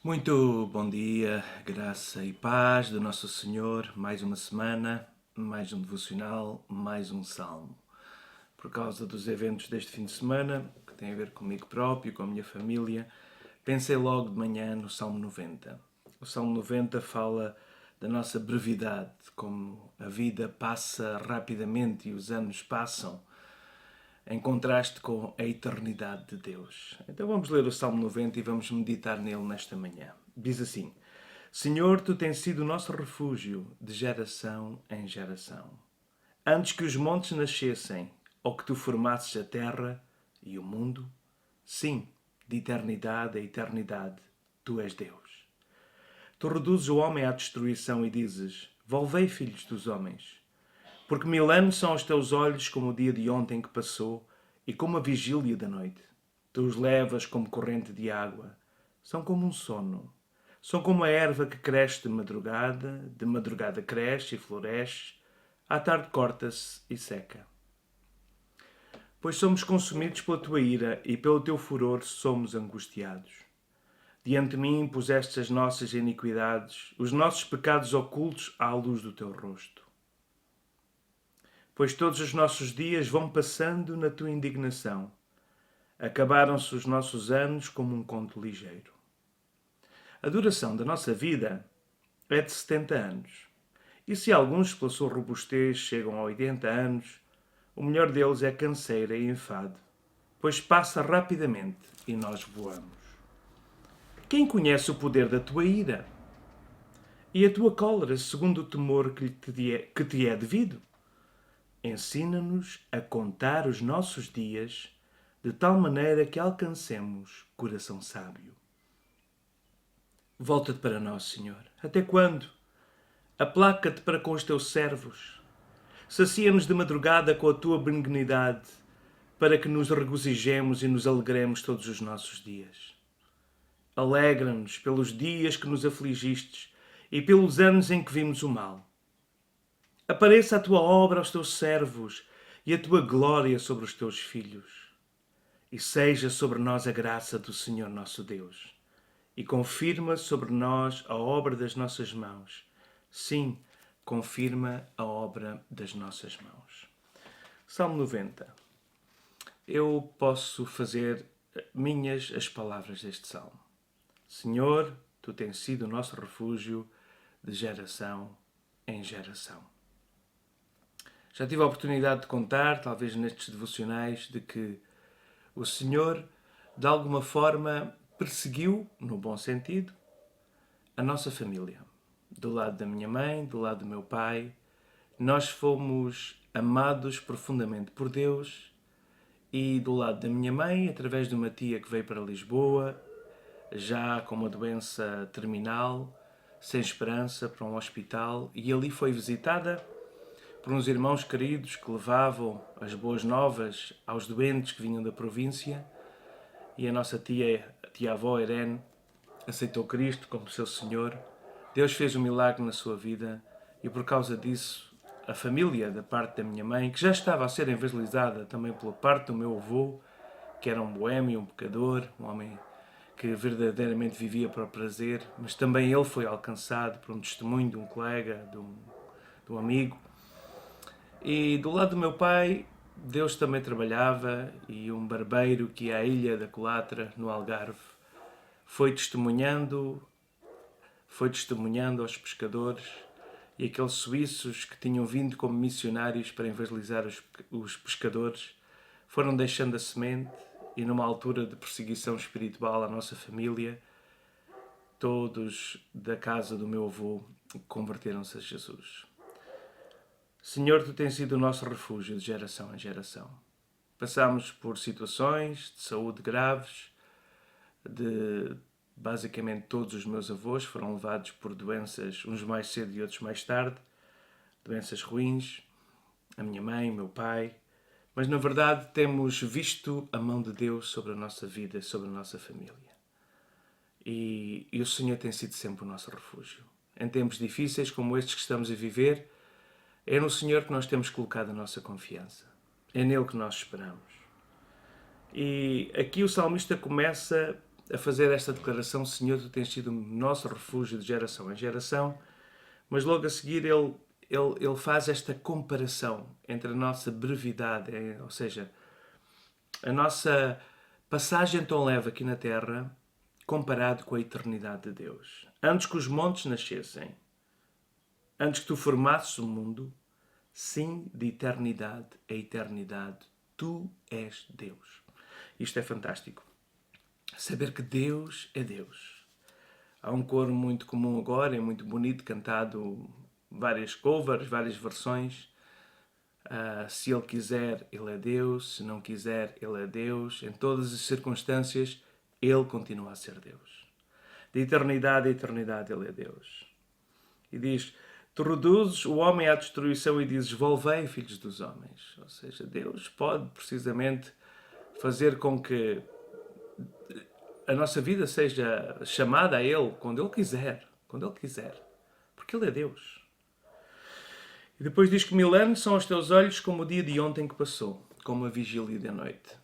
Muito bom dia, graça e paz do nosso Senhor. Mais uma semana, mais um devocional, mais um salmo. Por causa dos eventos deste fim de semana, que tem a ver comigo próprio, com a minha família, pensei logo de manhã no Salmo 90. O Salmo 90 fala da nossa brevidade, como a vida passa rapidamente e os anos passam, em contraste com a eternidade de Deus. Então vamos ler o Salmo 90 e vamos meditar nele nesta manhã. Diz assim: Senhor, tu tens sido o nosso refúgio de geração em geração. Antes que os montes nascessem, ou que tu formasses a terra e o mundo, sim, de eternidade a eternidade, tu és Deus. Tu reduzes o homem à destruição e dizes: Volvei, filhos dos homens. Porque 1000 anos são aos teus olhos como o dia de ontem que passou e como a vigília da noite. Tu os levas como corrente de água. São como um sono. São como a erva que cresce de madrugada cresce e floresce, à tarde corta-se e seca. Pois somos consumidos pela tua ira e pelo teu furor somos angustiados. Diante de mim puseste as nossas iniquidades, os nossos pecados ocultos à luz do teu rosto. Pois todos os nossos dias vão passando na tua indignação. Acabaram-se os nossos anos como um conto ligeiro. A duração da nossa vida é de 70 anos. E se alguns, pela sua robustez, chegam a 80 anos, o melhor deles é canseira e enfado, pois passa rapidamente e nós voamos. Quem conhece o poder da tua ira e a tua cólera segundo o temor que te é devido? Ensina-nos a contar os nossos dias de tal maneira que alcancemos coração sábio. Volta-te para nós, Senhor. Até quando? Aplaca-te para com os teus servos. Sacia-nos de madrugada com a tua benignidade, para que nos regozijemos e nos alegremos todos os nossos dias. Alegra-nos pelos dias que nos afligistes e pelos anos em que vimos o mal. Apareça a tua obra aos teus servos e a tua glória sobre os teus filhos. E seja sobre nós a graça do Senhor nosso Deus. E confirma sobre nós a obra das nossas mãos. Sim, confirma a obra das nossas mãos. Salmo 90. Eu posso fazer minhas as palavras deste salmo. Senhor, tu tens sido o nosso refúgio de geração em geração. Já tive a oportunidade de contar, talvez nestes devocionais, de que o Senhor, de alguma forma, perseguiu, no bom sentido, a nossa família. Do lado da minha mãe, do lado do meu pai, nós fomos amados profundamente por Deus e do lado da minha mãe, através de uma tia que veio para Lisboa, já com uma doença terminal, sem esperança, para um hospital, e ali foi visitada por uns irmãos queridos que levavam as boas novas aos doentes que vinham da província, e a nossa tia-avó Irene, aceitou Cristo como seu Senhor. Deus fez um milagre na sua vida e por causa disso a família da parte da minha mãe, que já estava a ser evangelizada também pela parte do meu avô, que era um boêmio, um pecador, um homem que verdadeiramente vivia para o prazer, mas também ele foi alcançado por um testemunho de um colega, de um amigo. E do lado do meu pai, Deus também trabalhava e um barbeiro que ia à ilha da Colatra, no Algarve, foi testemunhando aos pescadores e aqueles suíços que tinham vindo como missionários para evangelizar os pescadores foram deixando a semente e numa altura de perseguição espiritual à nossa família, todos da casa do meu avô converteram-se a Jesus. Senhor, tu tens sido o nosso refúgio de geração em geração. Passámos por situações de saúde graves, basicamente todos os meus avós foram levados por doenças, uns mais cedo e outros mais tarde, doenças ruins, a minha mãe, o meu pai, mas na verdade temos visto a mão de Deus sobre a nossa vida, sobre a nossa família. E o Senhor tem sido sempre o nosso refúgio. Em tempos difíceis como estes que estamos a viver, é no Senhor que nós temos colocado a nossa confiança. É nele que nós esperamos. E aqui o salmista começa a fazer esta declaração: Senhor, tu tens sido o nosso refúgio de geração em geração, mas logo a seguir ele faz esta comparação entre a nossa brevidade, ou seja, a nossa passagem tão leve aqui na Terra, comparado com a eternidade de Deus. Antes que os montes nascessem, antes que tu formasses o mundo, sim, de eternidade a eternidade, tu és Deus. Isto é fantástico. Saber que Deus é Deus. Há um coro muito comum agora, é muito bonito, cantado várias covers, várias versões. Se Ele quiser, Ele é Deus. Se não quiser, Ele é Deus. Em todas as circunstâncias, Ele continua a ser Deus. De eternidade a eternidade, Ele é Deus. E diz: tu reduzes o homem à destruição e dizes: volvei, filhos dos homens. Ou seja, Deus pode precisamente fazer com que a nossa vida seja chamada a Ele quando Ele quiser. Quando Ele quiser. Porque Ele é Deus. E depois diz que 1000 anos são aos teus olhos como o dia de ontem que passou, como a vigília da noite.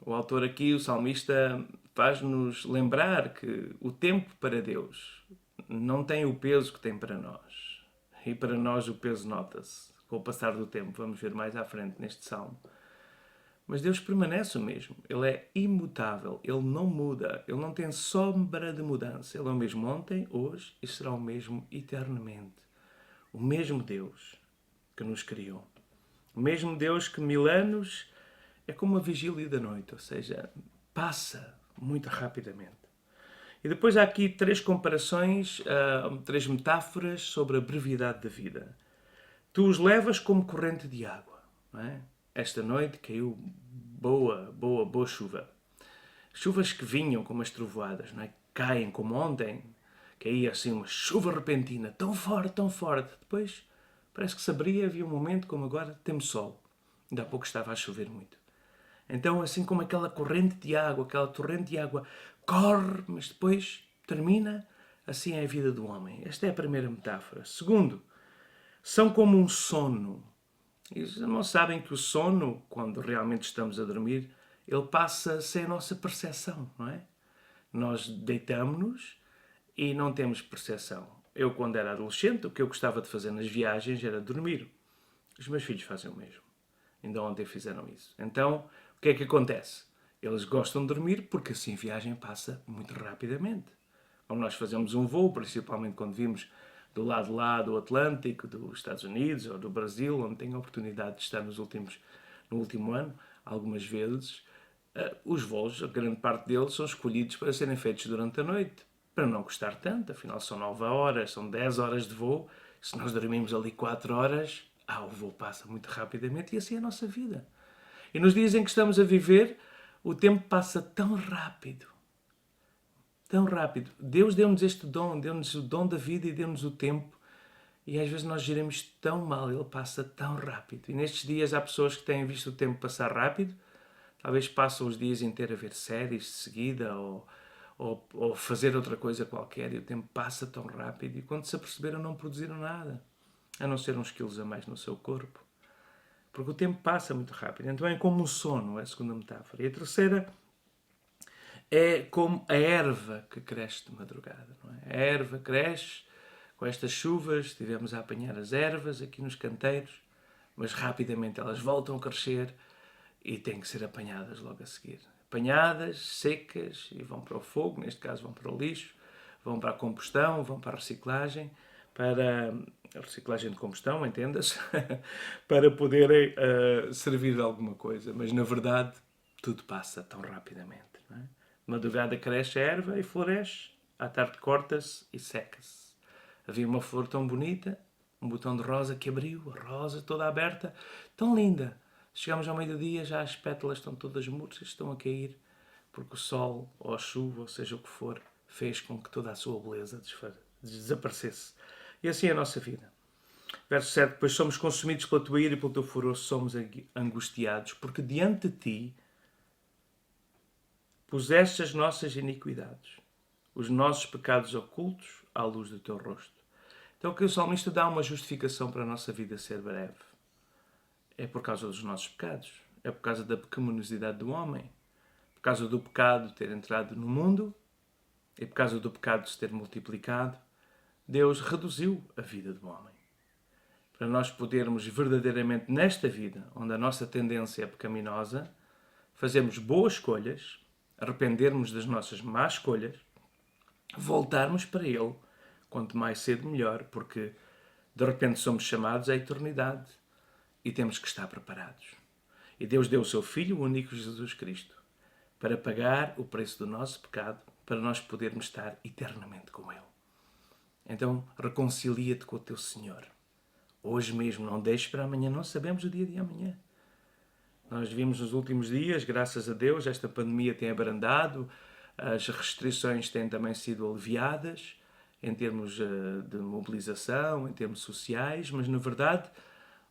O autor aqui, o salmista, faz-nos lembrar que o tempo para Deus não tem o peso que tem para nós. E para nós o peso nota-se com o passar do tempo. Vamos ver mais à frente neste salmo. Mas Deus permanece o mesmo. Ele é imutável. Ele não muda. Ele não tem sombra de mudança. Ele é o mesmo ontem, hoje e será o mesmo eternamente. O mesmo Deus que nos criou. O mesmo Deus que 1000 anos é como a vigília da noite, ou seja, passa muito rapidamente. E depois há aqui 3 comparações, 3 metáforas sobre a brevidade da vida. Tu os levas como corrente de água. Não é? Esta noite caiu boa chuva. Chuvas que vinham como as trovoadas, não é? Caem como ontem. Caía assim uma chuva repentina, tão forte, tão forte. Depois parece que se abria, havia um momento como agora temos sol. Ainda há pouco estava a chover muito. Então, assim como aquela corrente de água, aquela torrente de água corre, mas depois termina, assim é a vida do homem. Esta é a primeira metáfora. Segundo, são como um sono. Eles não sabem que o sono, quando realmente estamos a dormir, ele passa sem a nossa percepção, não é? Nós deitamos-nos e não temos percepção. Eu, quando era adolescente, o que eu gostava de fazer nas viagens era dormir. Os meus filhos fazem o mesmo. Ainda ontem fizeram isso. Então, o que é que acontece? Eles gostam de dormir porque assim a viagem passa muito rapidamente. Quando nós fazemos um voo, principalmente quando vimos do lado lá do Atlântico, dos Estados Unidos ou do Brasil, onde tenho a oportunidade de estar no último ano, algumas vezes, os voos, a grande parte deles, são escolhidos para serem feitos durante a noite, para não custar tanto. Afinal, são 9 horas, são 10 horas de voo. Se nós dormimos ali 4 horas, o voo passa muito rapidamente e assim é a nossa vida. E nos dias em que estamos a viver, o tempo passa tão rápido. Tão rápido. Deus deu-nos este dom, deu-nos o dom da vida e deu-nos o tempo. E às vezes nós geramos tão mal, ele passa tão rápido. E nestes dias há pessoas que têm visto o tempo passar rápido. Talvez passam os dias inteiros a ver séries de seguida ou fazer outra coisa qualquer e o tempo passa tão rápido. E quando se aperceberam não produziram nada, a não ser uns quilos a mais no seu corpo. Porque o tempo passa muito rápido. Então é como um sono, é a segunda metáfora. E a terceira é como a erva que cresce de madrugada. Não é? A erva cresce com estas chuvas, estivemos a apanhar as ervas aqui nos canteiros, mas rapidamente elas voltam a crescer e têm que ser apanhadas logo a seguir. Apanhadas, secas, e vão para o fogo, neste caso vão para o lixo, vão para a combustão, vão para a reciclagem, para a reciclagem de combustão, entendas, para poderem servir de alguma coisa. Mas, na verdade, tudo passa tão rapidamente. Não é? De madrugada cresce a erva e floresce, à tarde corta-se e seca-se. Havia uma flor tão bonita, um botão de rosa que abriu, a rosa toda aberta, tão linda. Chegamos ao meio-dia, já as pétalas estão todas murchas, estão a cair, porque o sol, ou a chuva, ou seja o que for, fez com que toda a sua beleza desaparecesse. E assim é a nossa vida. Verso 7. Pois somos consumidos pela tua ira e pelo teu furor, somos angustiados, porque diante de ti puseste as nossas iniquidades, os nossos pecados ocultos à luz do teu rosto. Então que o salmista dá uma justificação para a nossa vida ser breve. É por causa dos nossos pecados. É por causa da pecaminosidade do homem. Por causa do pecado ter entrado no mundo E por causa do pecado se ter multiplicado, Deus reduziu a vida do homem. Para nós podermos verdadeiramente nesta vida, onde a nossa tendência é pecaminosa, fazermos boas escolhas, arrependermos das nossas más escolhas, voltarmos para Ele, quanto mais cedo melhor, porque de repente somos chamados à eternidade e temos que estar preparados. E Deus deu o seu Filho, o único Jesus Cristo, para pagar o preço do nosso pecado, para nós podermos estar eternamente com Ele. Então, reconcilia-te com o teu Senhor. Hoje mesmo, não deixes para amanhã, não sabemos o dia de amanhã. Nós vimos nos últimos dias, graças a Deus, esta pandemia tem abrandado, as restrições têm também sido aliviadas, em termos de mobilização, em termos sociais, mas na verdade,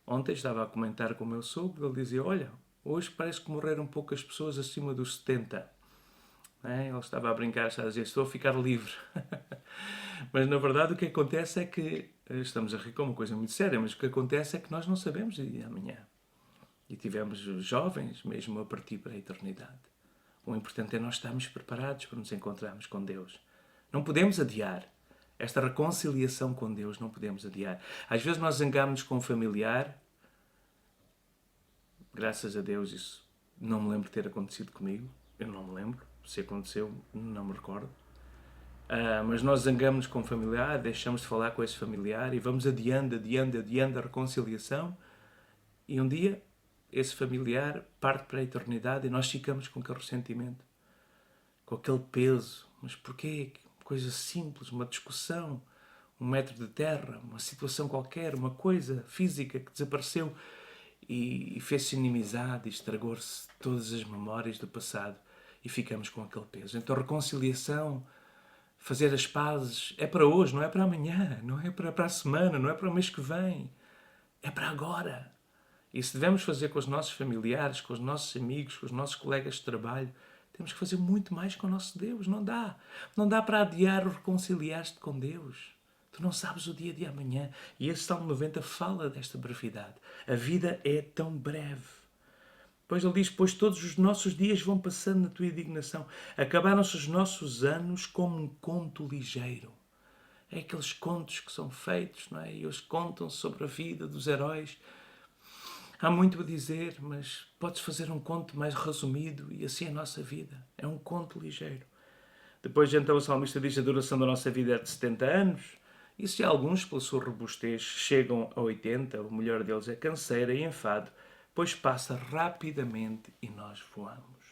ontem estava a comentar com o meu sogro, ele dizia, olha, hoje parece que morreram poucas pessoas acima dos 70. Ele estava a brincar, estava a dizer, estou a ficar livre. Mas na verdade o que acontece é que, estamos a rir com uma coisa muito séria, mas o que acontece é que nós não sabemos o dia de amanhã. E tivemos jovens mesmo a partir para a eternidade. O importante é nós estarmos preparados para nos encontrarmos com Deus. Não podemos adiar. Esta reconciliação com Deus não podemos adiar. Às vezes nós zangamos-nos com um familiar. Graças a Deus isso não me lembro de ter acontecido comigo. Eu não me lembro. Se aconteceu, não me recordo. Mas nós zangamos-nos com um familiar, deixamos de falar com esse familiar e vamos adiando a reconciliação. E um dia esse familiar parte para a eternidade e nós ficamos com aquele ressentimento, com aquele peso. Mas porquê? Coisa simples, uma discussão, 1 metro de terra, uma situação qualquer, uma coisa física que desapareceu e fez-se inimizade e estragou-se todas as memórias do passado e ficamos com aquele peso. Então reconciliação, fazer as pazes, é para hoje, não é para amanhã, não é para a semana, não é para o mês que vem, é para agora. E se devemos fazer com os nossos familiares, com os nossos amigos, com os nossos colegas de trabalho, temos que fazer muito mais com o nosso Deus. Não dá. Não dá para adiar o reconciliar-te com Deus. Tu não sabes o dia de amanhã. E esse Salmo 90 fala desta brevidade. A vida é tão breve. Pois ele diz, pois todos os nossos dias vão passando na tua indignação. Acabaram-se os nossos anos como um conto ligeiro. É aqueles contos que são feitos, não é? E eles contam sobre a vida dos heróis. Há muito a dizer, mas podes fazer um conto mais resumido e assim é a nossa vida. É um conto ligeiro. Depois, então, o salmista diz que a duração da nossa vida é de 70 anos. E se alguns, pela sua robustez, chegam a 80, o melhor deles é canseira e enfado, pois passa rapidamente e nós voamos.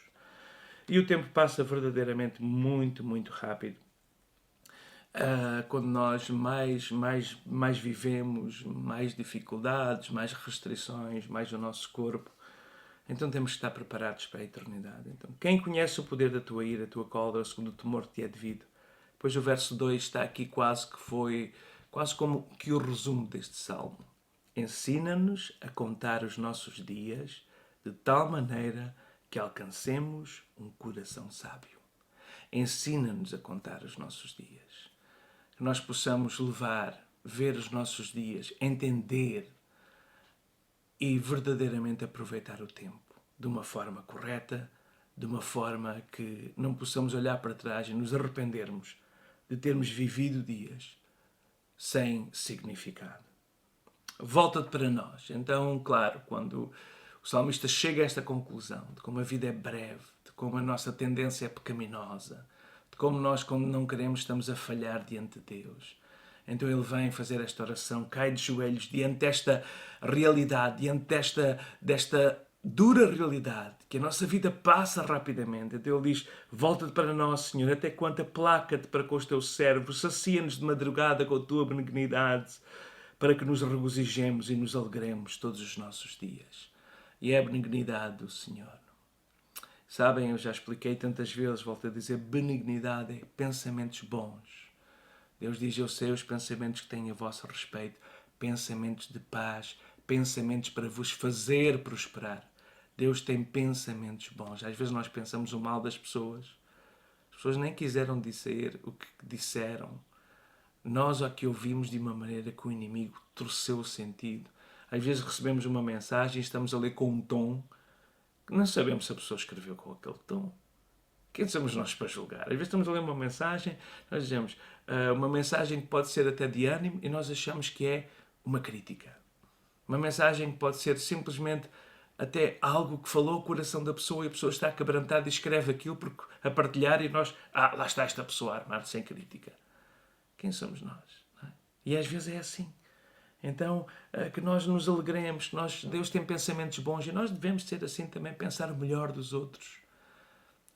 E o tempo passa verdadeiramente muito, muito rápido. Quando nós mais vivemos, mais dificuldades, mais restrições, mais o nosso corpo, então temos que estar preparados para a eternidade. Então, quem conhece o poder da tua ira, a tua cólera, segundo o temor que te é devido? Pois o verso 2 está aqui quase como que o resumo deste salmo. Ensina-nos a contar os nossos dias de tal maneira que alcancemos um coração sábio. Ensina-nos a contar os nossos dias. Que nós possamos ver os nossos dias, entender e verdadeiramente aproveitar o tempo de uma forma correta, de uma forma que não possamos olhar para trás e nos arrependermos de termos vivido dias sem significado. Volta-te para nós. Então, claro, quando o salmista chega a esta conclusão de como a vida é breve, de como a nossa tendência é pecaminosa, de como nós, quando não queremos, estamos a falhar diante de Deus. Então ele vem fazer esta oração, cai de joelhos diante desta realidade, diante desta dura realidade, que a nossa vida passa rapidamente. Então ele diz, volta-te para nós, Senhor, até quanto aplaca-te para com os teus servos, sacia-nos de madrugada com a tua benignidade, para que nos regozijemos e nos alegremos todos os nossos dias. E é a benignidade do Senhor. Sabem, eu já expliquei tantas vezes, volto a dizer, benignidade é pensamentos bons. Deus diz, eu sei os pensamentos que tenho a vosso respeito, pensamentos de paz, pensamentos para vos fazer prosperar. Deus tem pensamentos bons. Às vezes nós pensamos o mal das pessoas. As pessoas nem quiseram dizer o que disseram. Nós aqui ouvimos de uma maneira que o inimigo torceu o sentido. Às vezes recebemos uma mensagem e estamos a ler com um tom que não sabemos se a pessoa escreveu com aquele tom. Quem somos nós para julgar? Às vezes estamos a ler uma mensagem, nós dizemos uma mensagem que pode ser até de ânimo e nós achamos que é uma crítica. Uma mensagem que pode ser simplesmente até algo que falou o coração da pessoa e a pessoa está quebrantada e escreve aquilo porque a partilhar e nós, lá está esta pessoa a armar sem crítica. Quem somos nós? Não é? E às vezes é assim. Então, que nós nos alegremos, que Deus tem pensamentos bons e nós devemos ser assim também, pensar o melhor dos outros.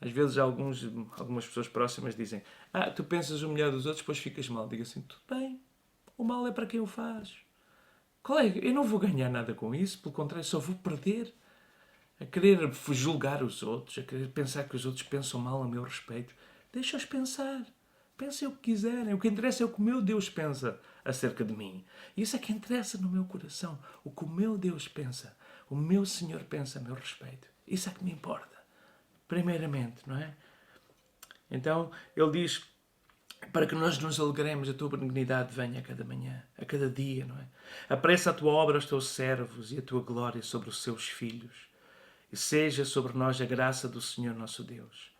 Às vezes algumas pessoas próximas dizem tu pensas o melhor dos outros, depois ficas mal. Digo assim, tudo bem, o mal é para quem o faz. Colega, eu não vou ganhar nada com isso, pelo contrário, só vou perder. A querer julgar os outros, a querer pensar que os outros pensam mal a meu respeito. Deixa-os pensar. Pensem o que quiserem. O que interessa é o que o meu Deus pensa acerca de mim. Isso é que interessa no meu coração. O que o meu Deus pensa. O meu Senhor pensa a meu respeito. Isso é que me importa. Primeiramente, não é? Então, ele diz, para que nós nos alegremos, a tua benignidade venha a cada manhã, a cada dia, não é? Apressa a tua obra aos teus servos e a tua glória sobre os seus filhos. E seja sobre nós a graça do Senhor nosso Deus.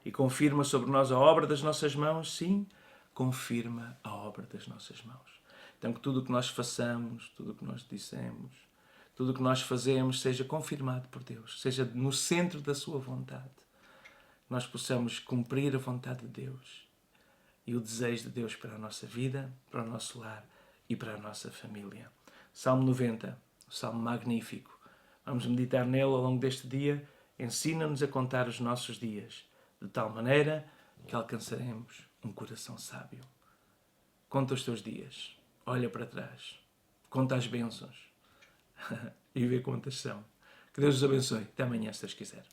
E confirma sobre nós a obra das nossas mãos, sim, confirma a obra das nossas mãos. Então que tudo o que nós façamos, tudo o que nós dissemos, tudo o que nós fazemos seja confirmado por Deus, seja no centro da sua vontade. Nós possamos cumprir a vontade de Deus e o desejo de Deus para a nossa vida, para o nosso lar e para a nossa família. Salmo 90, um salmo magnífico. Vamos meditar nele ao longo deste dia. Ensina-nos a contar os nossos dias, de tal maneira que alcançaremos um coração sábio. Conta os teus dias. Olha para trás. Conta as bênçãos. E vê quantas são. Que Deus os abençoe. Até amanhã, se Deus quiser.